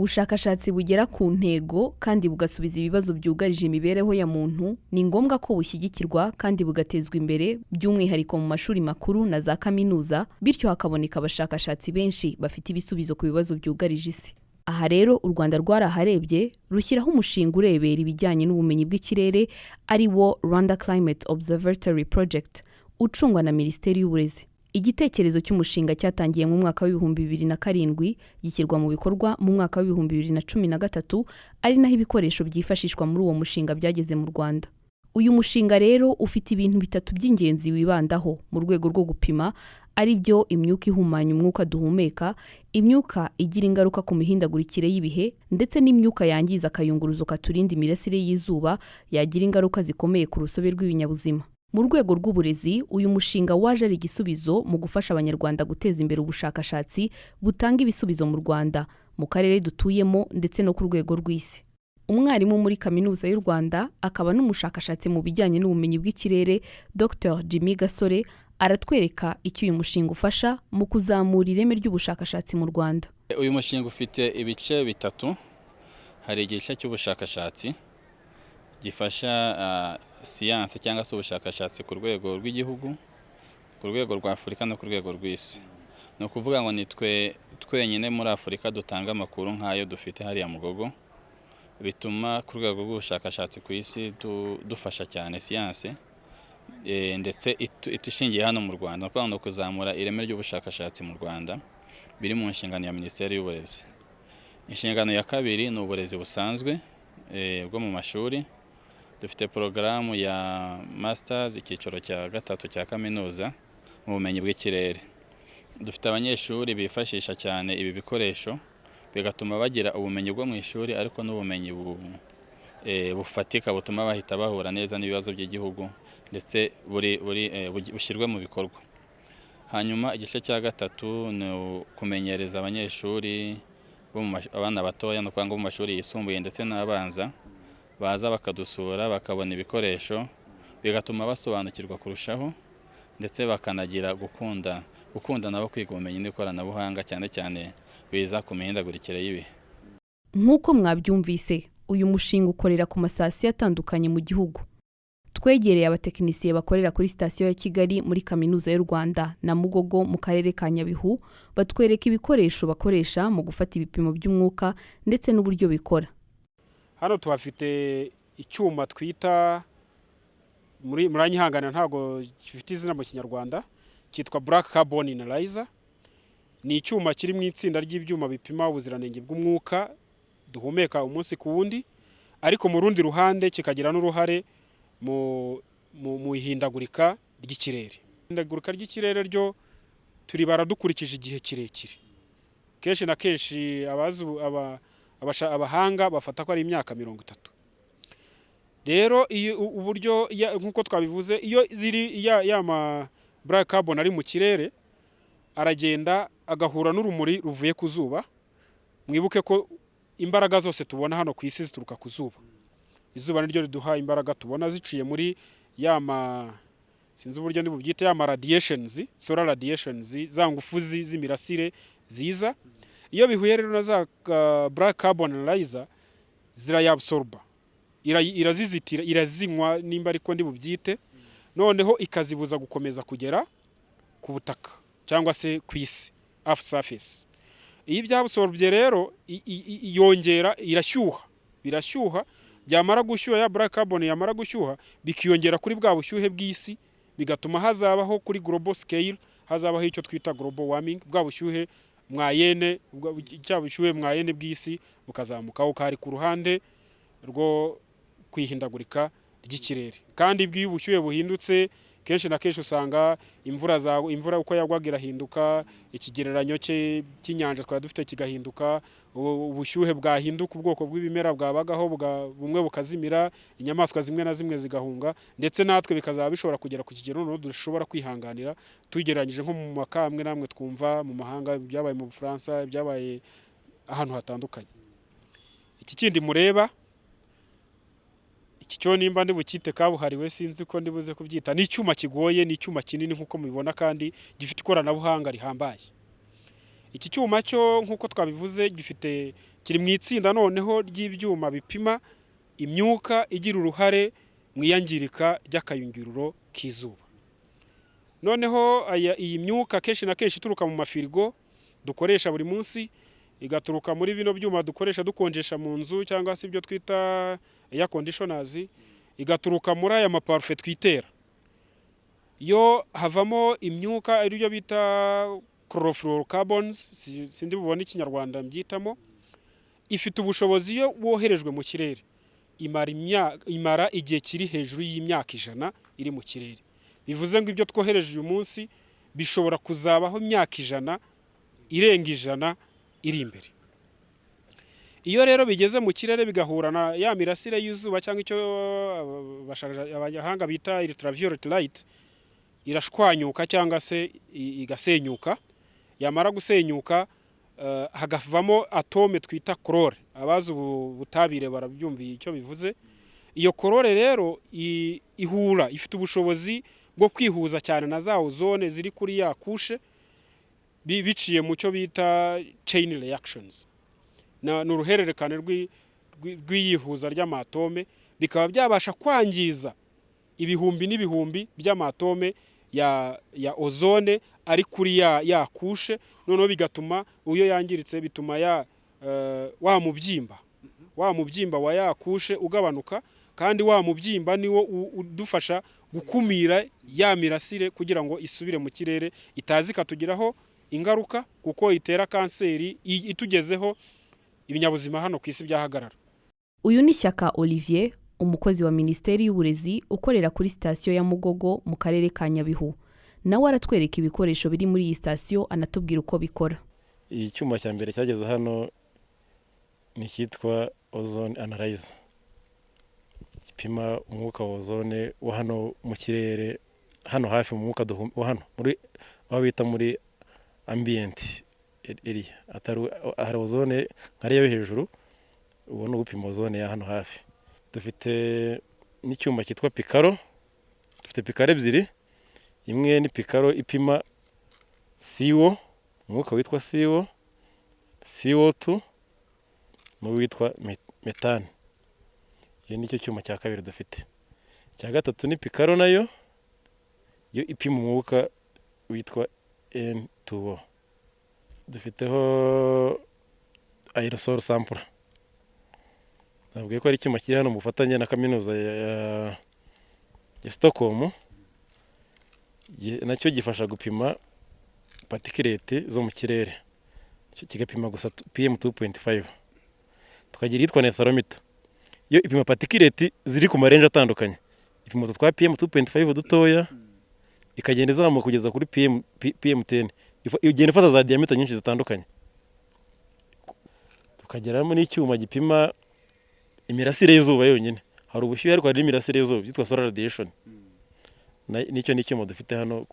ubushakashatsi bugera ku ntego kandi bugasubiza ibibazo byugarije imibereho ya muntu ni ngombwa ko bushyigikirwa kandi bugatezwa imbere by'umwihariko mu mashuri makuru na za kaminuza, bityo hakaboneka abashakashatsi benshi bafite ibisubizo ku bibazo byugarije isi. Aha rero u Rwanda rwaraharebye rushyiraho umushinga urebera ibijyanye n'ubumenyi bw'ikirere ari wo Rwanda Climate Observatory Project ucungwa na Minisiteri y'Uburezi. Igitekerezo cy'umushinga cyatangiye mu mwaka wa 2007 gishyirwa mu bikorwa mu mwaka wa 2013 ari naho ibikoresho byifashishwa muri uwo mushinga byageze mu Rwanda. Uyu mushinga rero ufite ibintu bitatu by'ingenzi wibandaho mu rwego rwo gupima, ari byo imyuka ihumanya umwuka duhumeka, imyuka igira ingaruka ku mihindagurikire y'ibihe, ndetse n'imyuka yangiza akayunguruzo katurinda imirasire y'izuba yagira ingaruka zikomeye ku rusobe rw'ibinyabuzima. Mu rwego rw'uburezi, uyu mushinga waje ari igisubizo mu gufasha Abanyarwanda guteza imbere ubushakashatsi butanga ibisubizo mu Rwanda, mu karere dutuyemo ndetse no ku rwego rw'isi. Umwarimu muri Kaminuza y'u Rwanda akaba n'umushakashatsi mu bijyanye n'ubumenyi bw'ikirere, Dr Jimmy Gasore, aratwereka icyo uyu mushinga ufasha mu kuzamura ireme ry'ubushakashatsi mu Rwanda. Uyu mushinga ufite ibice bitatu. Hari igice cy'ubushakashatsi gifasha siyanse cyangwa se ubushakashatsi ku rwego rw'igihugu, ku rwego rwa Afurika no ku rwego rw'isi. Ni ukuvuga ngo ni twenyine muri Afurika dutanga amakuru nk'ayo dufite hariya mu Gogo, bituma ku rwego rw'ubushakashatsi ku isi dufasha cyane siyanse, ndetse itishingiye hano mu Rwanda. Ni ukuvuga ngo kuzamura ireme ry'ubushakashatsi mu Rwanda biri mu nshingano ya Minisiteri y'Uburezi. Inshingano ya kabiri ni uburezi busanzwe bwo mu mashuri. Dufite porogaramu ya Masters icyiciro cya gatatu cya kaminuza mu bumenyi bw'ikirere. Dufite abanyeshuri bifashisha cyane ibi bikoresho, bigatuma bagira ubumenyi bwo mu ishuri ariko n'ubumenyi bufatika butuma bahita bahura neza n'ibibazo by'igihugu, ndetse bushyirwe mu bikorwa. Hanyuma igice cya gatatu ni kumenyereza abanyeshuri abana batoya, no kuvuga ngo mu mashuri yisumbuye ndetse n'abanza, baza bakadusura bakabona ibikoresho, bigatuma basobanukirwa kurushaho, ndetse bakanagira gukunda nabo kwiga ubumenyi n'ikoranabuhanga, cyane cyane biza ku mihindagurikire y'ibihe. Nk'uko mwabyumvise, uyu mushinga ukorera ku masitasiyo atandukanye mu gihugu. Twegereye abatekinisiye bakorera kuri sitasiyo ya Kigali muri Kaminuza y'u Rwanda na Mugogo mu karere ka Nyabihu, batwereka ibikoresho bakoresha mu gufata ibipimo by'umwuka ndetse n'uburyo bikora. Hano tuhafite icyuma twita muranyihangana ntago gifite izina mu Kinyarwanda, cyitwa Black Carbon Analyzer. Ni icyuma kiri mu itsinda ry'ibyuma bipima ubuziranenge bw'umwuka duhumeka umunsi ku wundi, ariko mu rundi ruhande kikagira n'uruhare mu ihindagurika ry'ikirere. Ihindagurika ry'ikirere ryo turibara dukurikije igihe kirekire. Kenshi na kenshi abahanga bafata ko ari imyaka 30. Rero uburyo nk'uko twabivuze, iyo ziri ma black carbon ari mu kirere, aragenda agahura n'urumuri ruvuye ku zuba. Mwibuke ko imbaraga zose tubona hano ku isi zituruka ku zuba. Izuba niryo riduha imbaraga tubona ziciye muri sinzi uburyo ndibubyite radiations, solar radiations, za ngufu z'imirasire ziza. Iyo bihuye rero na za black carbon analyzer, zirayabsorba, irazizitira, irazinywa nimba ariko ndibubyite, noneho ikazibuza gukomeza kugera ku butaka cyangwa se ku isi, earth surface. Iyi byabsorbye rero yongera, birashyuha, byamara gushyuha, ya black carbon yamara gushyuha, bikiyongera kuri bwa bushyuhe bw'isi, bigatuma hazabaho kuri global scale, hazabaho icyo twita global warming, bwa bushyuhe mwayene bw'isi bukazamuka ukari ku ruhande rwo kwihindagurika ry'ikirere. Kandi bw'iyo ubushyuhe buhindutse, kenshi na kenshi usanga imvura uko yagwaga irahinduka, ikigereranyo cy'inyanja twari dufite kigahinduka, ubushyuhe bwahinduka, ubwoko bw'ibimera bwabagaho bumwe bukazimira, inyamaswa zimwe na zimwe zigahunga, ndetse natwe bikazaba bishobora kugera ku kigero no dushobora kwihanganira, tugereranyije nko mu makamwe namwe twumva mu mahanga, byabaye mu Bufaransa, byabaye ahantu hatandukanye. Iki kindi mureba, iki cyo nimba ndi bukite kabuhariwe sinzi ko ndibuze kubyita, ni icyuma kigoye, ni icyuma kinini nkuko mubibona, kandi gifite ikoranabuhanga rihambaye. Iki cyuma cyo nkuko twabivuze gifite kiri mu itsinda noneho ry'ibyuma bipima imyuka igira uruhare mu iyangirika ry'akayungururo k'izuba. Noneho iyi myuka kenshi na kenshi ituruka mu mafirigo dukoresha buri munsi, igaturuka muri bino byuma dukoresha dukonjesha mu nzu cyangwa se ibyo twita air conditioners, igaturuka muri aya maparufe twitera. Yo havamo imyuka ariyo bita chlorofluorocarbons, sindi bubone ikinyarwanda mbyitamo, ifite ubushobozi iyo woherejwe mu kirere imara igihe kiri hejuru y'imyaka 100 iri mu kirere. Bivuze ngo ibyo twohereje uyu munsi bishobora kuzabaho imyaka 100 irenga 100 iri imbere. Iyo rero bigeze mu kirere bigahura na ya mirasire y'izuba cyangwa icyo abahanga bita ultraviolet light, irashwanyuka cyangwa se igasenyuka. Yamara gusenyuka hagavamo atome twita chlore. Abazi ubutabire barabyumviye icyo bivuze. Iyo chlore rero ihura, ifite ubushobozi bwo kwihuza cyane na za ozone ziri kuri ya kushe, biciye mu cyo bita chain reactions. N'uruhererekane rw'iyihuza ry'amatome, bikaba byabasha kwangiza ibihumbi n'ibihumbi by'amatome ya ozone ari kuri ya kushe, noneho bigatuma uyo yangiritse bituma wa mubyimba wa ya kushe ugabanuka, kandi wa mubyimba niwo udufasha gukumira ya mirasire kugira ngo isubire mu kirere itazi katugiraho ingaruka, kuko itera kanseri itugezeho ibinyabuzima hano ku isi byahagarara. Uyu ni Shyaka Olivier, umukozi wa Minisiteri y'Uburezi ukorera kuri sitasiyo ya Mugogo mu karere ka Nyabihu. Nawe aratwereka ibikoresho biri muri iyi sitasiyo, anatubwira uko bikora. Iyi cyuma cya mbere cyageze hano ni cyitwa ozone analyzer. Gipima umwuka wa ozone wa hano mu kirere, hano hafi mu mwuka wa hano muri aho bita muri ambient area. Hari ozone nkariya yo hejuru, ubona gupima ozone ya hano hafi. Dufite n'icyuma cyitwa Picaro. Dufite Picaro ebyiri. Imwe ni Picaro ipima CO, umwuka witwa CO, CO2 n'uwitwa methane. Iyo nicyo cyuma cya kabiri dufite. Cya gatatu ni Picaro nayo, yo ipima umwuka witwa N2O. Dufiteho aerosol sample. Nabwiye ko ari icyuma kiri hano mu bufatanye na kaminuza ya Stockholm. Nacyo gifasha gupima particulate zo mu kirere. Kigapima gusa PM2.5. Tukagira yitwa netharometer. Yo ipima particulate ziri ku marenje atandukanye. Ipima twa PM2.5 dutoya, ikagenda izamuka kugeza kuri PM10. Igenda ifata za diameter nyinshi zitandukanye. Tukageramo n'icyuma gipima imirasire y'izuba yonyine. Hari ubushyuhe ariko hari imirasire y'izuba byitwa solar radiation. Nicyo n'icyuma dufite hano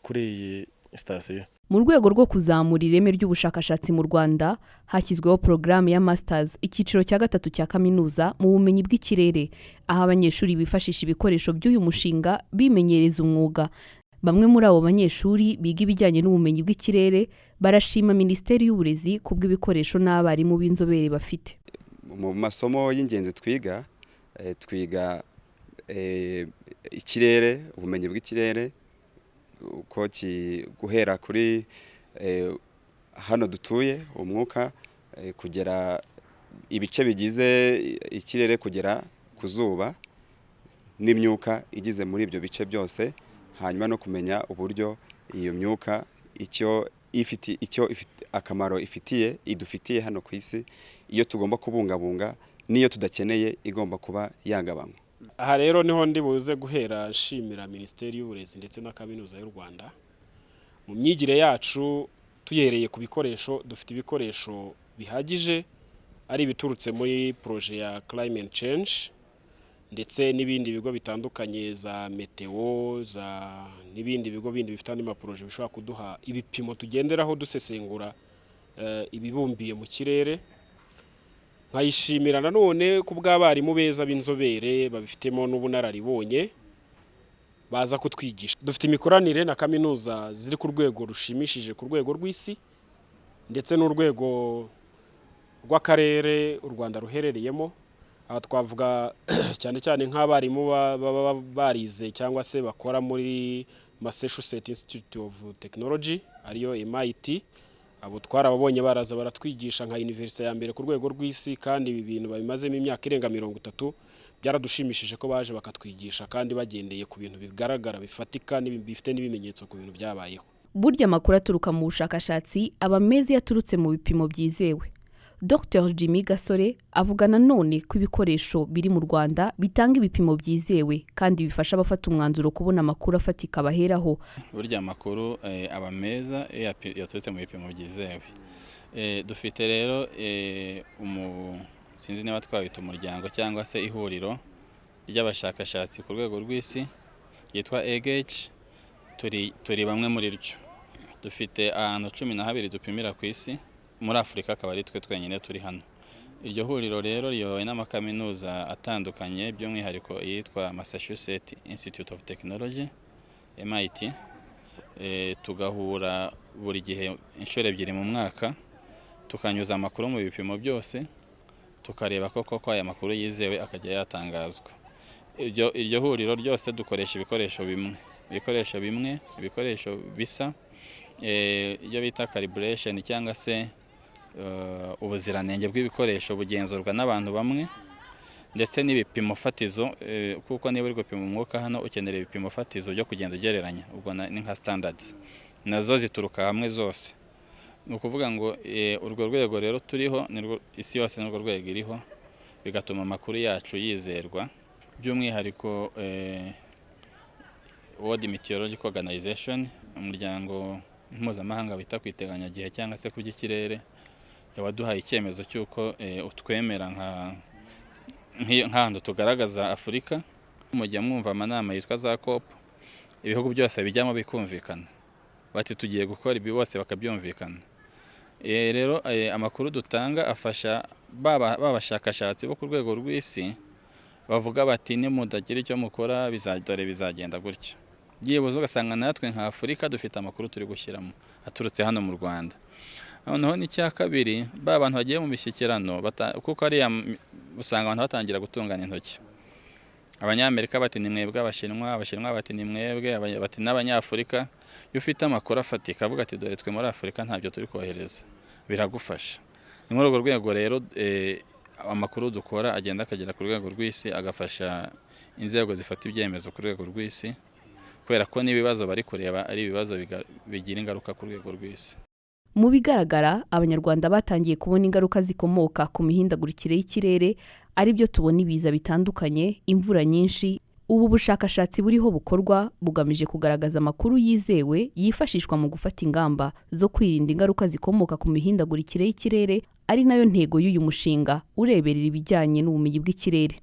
kuri iyi sitasiyo. Mu rwego rwo kuzamura ireme ry'ubushakashatsi mu Rwanda, hashyizweho porogaramu ya Masters, icyiciro cya 3 cya kaminuza mu bumenyi bw'ikirere, aho abanyeshuri bifashisha ibikoresho by'uyu mushinga bimenyereza umwuga. Bamwe muri abo banyeshuri biga ibijyanye n'ubumenyi bw'ikirere barashima Minisiteri y'Uburezi kubw'ibikoresho n'abarimu b'inzobere bafite. Mu masomo y'ingenzi twiga ikirere, ubumenyi bw'ikirere, uko guhera kuri hano dutuye umwuka, kugera ibice bigize ikirere, kugera ku zuba n'imyuka igize muri ibyo bice byose, hanyuma no kumenya uburyo iyo myuka icyo ifite akamaro idufitiye hano ku isi, iyo tugomba kubungabunga n'iyo tudakeneye igomba kuba yagabanywa. Aha rero niho ndi buze guhera shimira Minisiteri y'Uburezi ndetse na Kaminuza y'u Rwanda. Mu myigire yacu tuyereye ku bikoresho, dufite ibikoresho bihagije, ari ibiturutse muri projet ya climate change ndetse n'ibindi bigo bitandukanye za meteo, n'ibindi bigo bindi bifite andi maprojet bishobora kuduha ibipimo tugenderaho dusesengura ibibumbiye mu kirere. Nkayishimira nanone ku bw'abarimu beza b'inzobere babifitemo n'ubunararibonye baza kutwigisha. Dufite imikoranire na kaminuza ziri ku rwego rushimishije, ku rwego rw'isi ndetse n'urwego rw'akarere u Rwanda ruherereyemo. Aha twavuga cyane cyane nk'abarimu baba barize cyangwa se bakora muri Massachusetts Institute of Technology ariyo MIT. Abo twarababonye baraza baratwigisha nka university ya mbere ku rwego rw'isi, kandi ibi bintu babimazemo imyaka irenga 30. Byaradushimishije ko baje bakatwigisha kandi bagendeye ku bintu bigaragara bifatika bifite n'ibimenyetso ku bintu byabayeho. Burya amakuru aturuka mu bushakashatsi aba meza yaturutse mu bipimo byizewe. Dr Jimmy Gasore avuga nanone ko ibikoresho biri mu Rwanda bitanga ibipimo byizewe kandi bifasha abafata umwanzuro kubona amakuru afatika baheraho. Burya amakuru aba meza yaturutse mu bipimo byizewe. Dufite rero sinzi niba twabita umuryango cyangwa se ihuriro ry'abashakashatsi ku rwego rw'isi yitwa EGH. Turi bamwe muri ryo. Dufite ahantu 12 dupimira ku isi, muri Afurika akaba ari twe twenyine turi hano. Iryo huriro rero riyobowe n'amakaminuza atandukanye, by'umwihariko yitwa Massachusetts Institute of Technology MIT. Tugahura buri gihe inshuro 2 mu mwaka, tukanyuza amakuru mu bipimo byose, tukareba koko aya makuru yizewe akajya yatangazwa. Iryo huriro ryose dukoresha ibikoresho bisa, iyo bita calibration cyangwa se ubuziranenge bw'ibikoresho bugenzurwa n'abantu bamwe, ndetse n'ibipimo fatizo, kuko niba uri gupima umwuka hano ukenera ibipimo fatizo byo kugenda ugereranya, ubwo ni nka standards, nazo zituruka hamwe zose. Ni ukuvuga ngo urwo rwego rero turiho, isi yose n'urwo rwego iriho, bigatuma amakuru yacu yizerwa. By'umwihariko World Meteorological Organization, umuryango mpuzamahanga wita ku iteganyagihe cyangwa se ku by'ikirere, yawaduhaye icyemezo cy'uko utwemera nk'ahantu tugaragaza Afurika. Mujya mwumva amanama yitwa za COP, ibihugu byose bijyamo bikumvikana, bati tugiye gukora ibi, bose bakabyumvikana. Rero amakuru dutanga afasha babashakashatsi bo ku rwego rw'isi, bavuga bati nimudagira icyo mukora bizagenda gutya. Byibuze ugasanga natwe nka Afurika dufite amakuru turi gushyiramo aturutse hano mu Rwanda. Noneho n'icya kabiri, abantu bagiye mu mishyikirano, kuko ariya usanga abantu batangira gutungana intoki. Abanyamerika bati ni mwebwe, Abashinwa bati ni mwebwe, bati n'Abanyafurika. Iyo ufite amakuru afatika avuga ati dore twe muri Afurika ntabyo turi kohereza, biragufasha. Ni muri urwo rwego rero amakuru dukora agenda akagera ku rwego rw'isi, agafasha inzego zifata ibyemezo ku rwego rw'isi, kubera ko n'ibibazo bari kureba ari ibibazo bigira ingaruka ku rwego rw'isi. Mu bigaragara, Abanyarwanda batangiye kubona ingaruka zikomoka ku mihindagurikire y'ikirere, ari byo tubona ibiza bitandukanye, imvura nyinshi. Ubu bushakashatsi buriho bukorwa bugamije kugaragaza amakuru yizewe yifashishwa mu gufata ingamba zo kwirinda ingaruka zikomoka ku mihindagurikire y'ikirere, ari nayo ntego y'uyu mushinga ureberera ibijyanye n'ubumenyi bw'ikirere.